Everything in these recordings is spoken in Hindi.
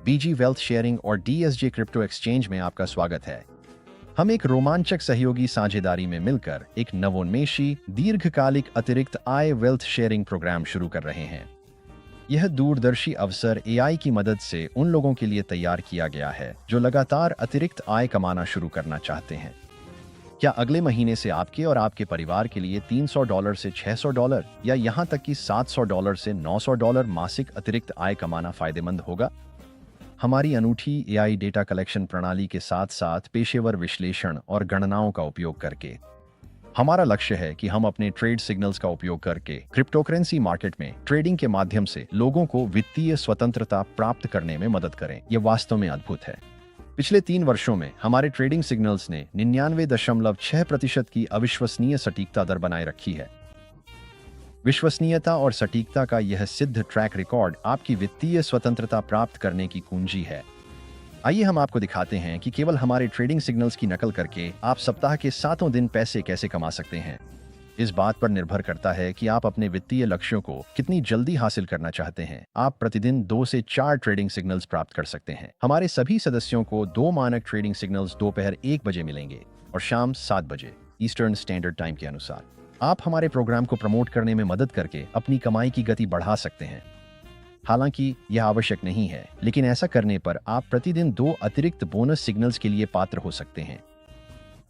बीजी वेल्थ शेयरिंग और डीएसजे क्रिप्टो एक्सचेंज में आपका स्वागत है। हम एक रोमांचक सहयोगी साझेदारी में मिलकर एक नवोन्मेषी दीर्घकालिक अतिरिक्त आय वेल्थ शेयरिंग प्रोग्राम शुरू कर रहे हैं। यह दूरदर्शी अवसर एआई की मदद से उन लोगों के लिए तैयार किया गया है जो लगातार अतिरिक्त आय कमाना शुरू करना चाहते हैं। क्या अगले महीने से आपके और आपके परिवार के लिए $300 से $600 या यहाँ तक कि $700 से $900 मासिक अतिरिक्त आय कमाना फायदेमंद होगा? हमारी अनूठी एआई डेटा कलेक्शन प्रणाली के साथ साथ पेशेवर विश्लेषण और गणनाओं का उपयोग करके हमारा लक्ष्य है कि हम अपने ट्रेड सिग्नल्स का उपयोग करके क्रिप्टोकरेंसी मार्केट में ट्रेडिंग के माध्यम से लोगों को वित्तीय स्वतंत्रता प्राप्त करने में मदद करें। यह वास्तव में अद्भुत है। पिछले 3 वर्षों में हमारे ट्रेडिंग सिग्नल्स ने 99.6% की अविश्वसनीय सटीकता दर बनाए रखी है। विश्वसनीयता और सटीकता का यह सिद्ध ट्रैक रिकॉर्ड आपकी वित्तीय स्वतंत्रता प्राप्त करने की कुंजी है। आइए हम आपको दिखाते हैं कि केवल हमारे ट्रेडिंग सिग्नल्स की नकल करके आप सप्ताह के 7 दिन पैसे कैसे कमा सकते हैं। इस बात पर निर्भर करता है कि आप अपने वित्तीय लक्ष्यों को कितनी जल्दी हासिल करना चाहते हैं। आप प्रतिदिन 2 से 4 ट्रेडिंग सिग्नल्स प्राप्त कर सकते हैं। हमारे सभी सदस्यों को 2 मानक ट्रेडिंग सिग्नल्स दोपहर 1 बजे मिलेंगे और शाम 7 बजे ईस्टर्न स्टैंडर्ड टाइम के अनुसार। आप हमारे प्रोग्राम को प्रमोट करने में मदद करके अपनी कमाई की गति बढ़ा सकते हैं। हालांकि यह आवश्यक नहीं है, लेकिन ऐसा करने पर आप प्रतिदिन 2 अतिरिक्त बोनस सिग्नल्स के लिए पात्र हो सकते हैं।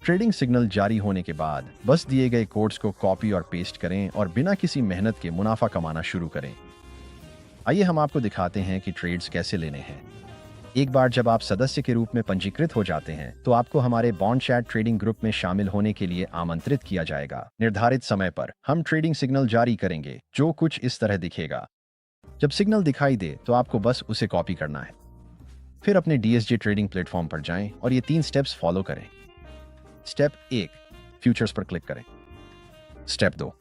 ट्रेडिंग सिग्नल जारी होने के बाद बस दिए गए कोड्स को कॉपी और पेस्ट करें और बिना किसी मेहनत के मुनाफा कमाना शुरू करें। आइए हम आपको दिखाते हैं कि ट्रेड्स कैसे लेने हैं। एक बार जब आप सदस्य के रूप में पंजीकृत हो जाते हैं तो आपको हमारे बॉन्ड चैट ट्रेडिंग ग्रुप में शामिल होने के लिए आमंत्रित किया जाएगा। निर्धारित समय पर हम ट्रेडिंग सिग्नल जारी करेंगे जो कुछ इस तरह दिखेगा। जब सिग्नल दिखाई दे तो आपको बस उसे कॉपी करना है। फिर अपने डीएसजे ट्रेडिंग प्लेटफॉर्म पर जाएं और ये 3 स्टेप्स फॉलो करें। स्टेप 1, फ्यूचर्स पर क्लिक करें। स्टेप 2,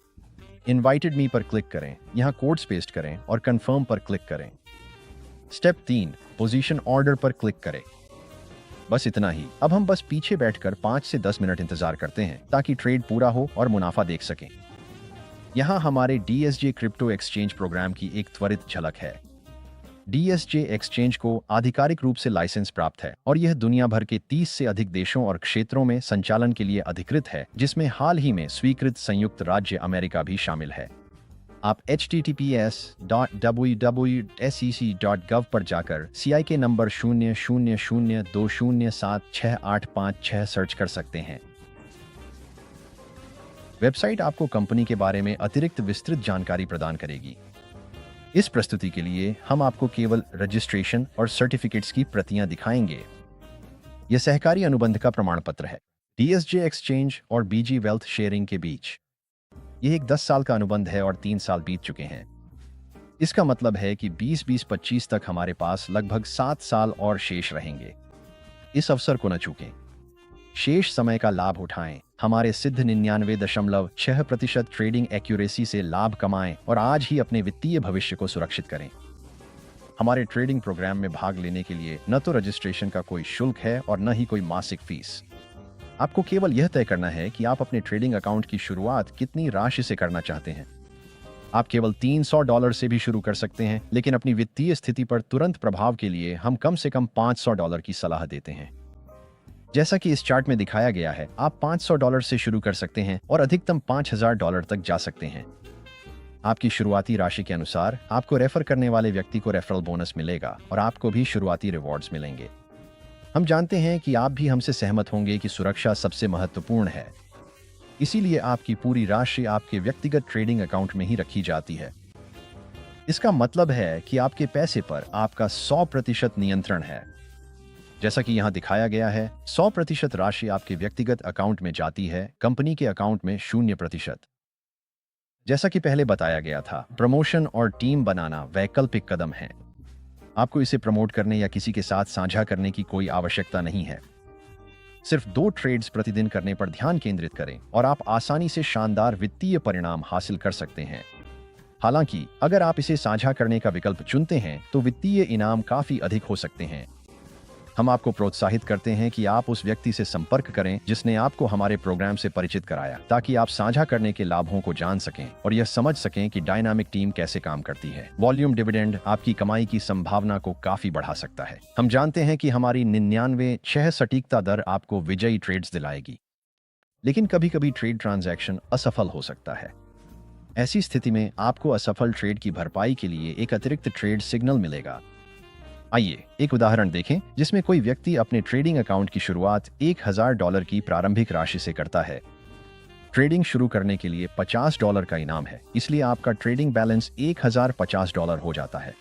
इनवाइटेड मी पर क्लिक करें, यहाँ कोड्स पेस्ट करें और कंफर्म पर क्लिक करें। स्टेप 3, पोजीशन ऑर्डर पर क्लिक करें। बस इतना ही। अब हम बस पीछे बैठकर 5 से 10 मिनट इंतजार करते हैं ताकि ट्रेड पूरा हो और मुनाफा देख सकें। यहाँ हमारे डीएसजे क्रिप्टो एक्सचेंज प्रोग्राम की एक त्वरित झलक है। डीएसजे एक्सचेंज को आधिकारिक रूप से लाइसेंस प्राप्त है और यह दुनिया भर के 30 से अधिक देशों और क्षेत्रों में संचालन के लिए अधिकृत है, जिसमें हाल ही में स्वीकृत संयुक्त राज्य अमेरिका भी शामिल है। आप https://www.sec.gov पर जाकर CI के नंबर 00020768556 सर्च कर सकते हैं। वेबसाइट आपको कंपनी के बारे में अतिरिक्त विस्तृत जानकारी प्रदान करेगी। इस प्रस्तुति के लिए हम आपको केवल रजिस्ट्रेशन और सर्टिफिकेट्स की प्रतियां दिखाएंगे। यह सहकारी अनुबंध का प्रमाण पत्र है डीएसजे एक्सचेंज और बीजी वेल्थ शेयरिंग के बीच। यह एक 10 साल का अनुबंध है और 3 साल बीत चुके हैं। इसका मतलब है कि 2020-25 तक हमारे पास लगभग 7 साल और शेष रहेंगे। इस अवसर को न चूकें। शेष समय का लाभ उठाएं, हमारे सिद्ध 99.6% ट्रेडिंग एक्यूरेसी से लाभ कमाएं और आज ही अपने वित्तीय भविष्य को सुरक्षित करें। हमारे ट्रेडिंग प्रोग्राम में भाग लेने के लिए न तो रजिस्ट्रेशन का कोई शुल्क है और न ही कोई मासिक फीस। आपको केवल यह तय करना है कि आप अपने ट्रेडिंग अकाउंट की शुरुआत कितनी राशि से करना चाहते हैं। आप केवल $300 से भी शुरू कर सकते हैं, लेकिन अपनी वित्तीय स्थिति पर तुरंत प्रभाव के लिए हम कम से कम $500 की सलाह देते हैं। जैसा कि इस चार्ट में दिखाया गया है, आप $500 से शुरू कर सकते हैं और अधिकतम $5000 तक जा सकते हैं। आपकी शुरुआती राशि के अनुसार आपको रेफर करने वाले व्यक्ति को रेफरल बोनस मिलेगा और आपको भी शुरुआती रिवॉर्ड्स मिलेंगे। हम जानते हैं कि आप भी हमसे सहमत होंगे कि सुरक्षा सबसे महत्वपूर्ण है। इसीलिए आपकी पूरी राशि आपके व्यक्तिगत ट्रेडिंग अकाउंट में ही रखी जाती है। इसका मतलब है कि आपके पैसे पर आपका 100% नियंत्रण है। जैसा कि यहाँ दिखाया गया है, 100% राशि आपके व्यक्तिगत अकाउंट में जाती है, कंपनी के अकाउंट में 0%। जैसा कि पहले बताया गया था, प्रमोशन और टीम बनाना वैकल्पिक कदम है। आपको इसे प्रमोट करने या किसी के साथ साझा करने की कोई आवश्यकता नहीं है। सिर्फ 2 ट्रेड्स प्रतिदिन करने पर ध्यान केंद्रित करें और आप आसानी से शानदार वित्तीय परिणाम हासिल कर सकते हैं। हालांकि अगर आप इसे साझा करने का विकल्प चुनते हैं तो वित्तीय इनाम काफी अधिक हो सकते हैं। हम आपको प्रोत्साहित करते हैं कि आप उस व्यक्ति से संपर्क करें जिसने आपको हमारे प्रोग्राम से परिचित कराया, ताकि आप साझा करने के लाभों को जान सकें और यह समझ सकें कि डायनामिक टीम कैसे काम करती है। वॉल्यूम डिविडेंड आपकी कमाई की संभावना को काफी बढ़ा सकता है। हम जानते हैं कि हमारी 99.6 सटीकता दर आपको विजयी ट्रेड्स दिलाएगी, लेकिन कभी कभी ट्रेड ट्रांजैक्शन असफल हो सकता है। ऐसी स्थिति में आपको असफल ट्रेड की भरपाई के लिए एक अतिरिक्त ट्रेड सिग्नल मिलेगा। आइए एक उदाहरण देखें जिसमें कोई व्यक्ति अपने ट्रेडिंग अकाउंट की शुरुआत $1000 की प्रारंभिक राशि से करता है। ट्रेडिंग शुरू करने के लिए $50 का इनाम है, इसलिए आपका ट्रेडिंग बैलेंस $1050 हो जाता है।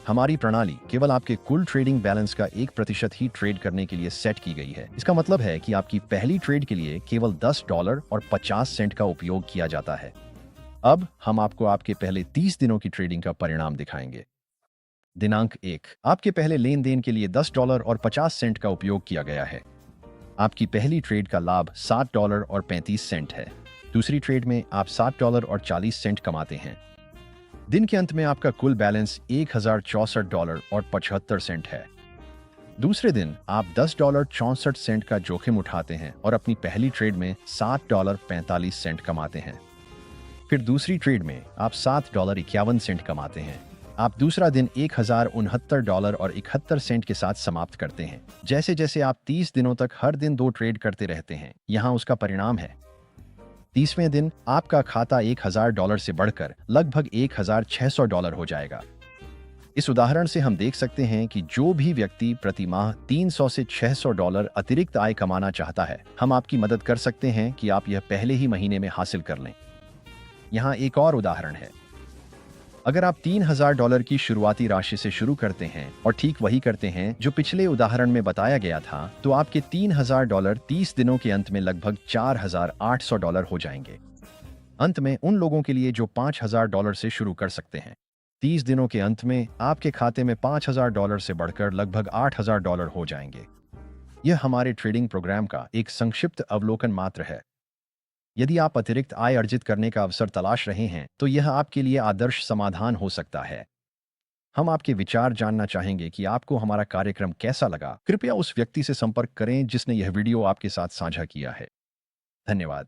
हमारी प्रणाली केवल आपके कुल ट्रेडिंग बैलेंस का 1% ही ट्रेड करने के लिए सेट की गई है। इसका मतलब है कि आपकी पहली ट्रेड के लिए केवल $10.50 का उपयोग किया जाता है। अब हम आपको आपके पहले 30 दिनों की ट्रेडिंग का परिणाम दिखाएंगे। दिनांक 1, आपके पहले लेन देन के लिए $10.50 का उपयोग किया गया है। आपकी पहली ट्रेड का लाभ $7.35 है। दूसरी ट्रेड में आप $7.40 कमाते हैं। दिन के अंत में आपका कुल बैलेंस $1064.75 है। दूसरे दिन आप $10.64 का जोखिम उठाते हैं और अपनी पहली ट्रेड में $7.45 कमाते हैं। फिर दूसरी ट्रेड में आप $7.51 कमाते हैं। आप दूसरा दिन $1069.71 के साथ समाप्त करते हैं। जैसे जैसे आप 30 दिनों तक हर दिन 2 ट्रेड करते रहते हैं, यहाँ उसका परिणाम है। 30वें दिन आपका खाता $1000 से बढ़कर लगभग $1600 हो जाएगा। इस उदाहरण से हम देख सकते हैं कि जो भी व्यक्ति प्रति माह $300 से $600 अतिरिक्त आय कमाना चाहता है, हम आपकी मदद कर सकते हैं कि आप यह पहले ही महीने में हासिल कर लें। यहाँ एक और उदाहरण है। अगर आप $3000 की शुरुआती राशि से शुरू करते हैं और ठीक वही करते हैं जो पिछले उदाहरण में बताया गया था, तो आपके $3000 30 दिनों के अंत में लगभग $4800 हो जाएंगे। अंत में उन लोगों के लिए जो $5000 से शुरू कर सकते हैं, 30 दिनों के अंत में आपके खाते में $5000 से बढ़कर लगभग $8000 हो जाएंगे। यह हमारे ट्रेडिंग प्रोग्राम का एक संक्षिप्त अवलोकन मात्र है। यदि आप अतिरिक्त आय अर्जित करने का अवसर तलाश रहे हैं, तो यह आपके लिए आदर्श समाधान हो सकता है। हम आपके विचार जानना चाहेंगे कि आपको हमारा कार्यक्रम कैसा लगा। कृपया उस व्यक्ति से संपर्क करें जिसने यह वीडियो आपके साथ साझा किया है। धन्यवाद।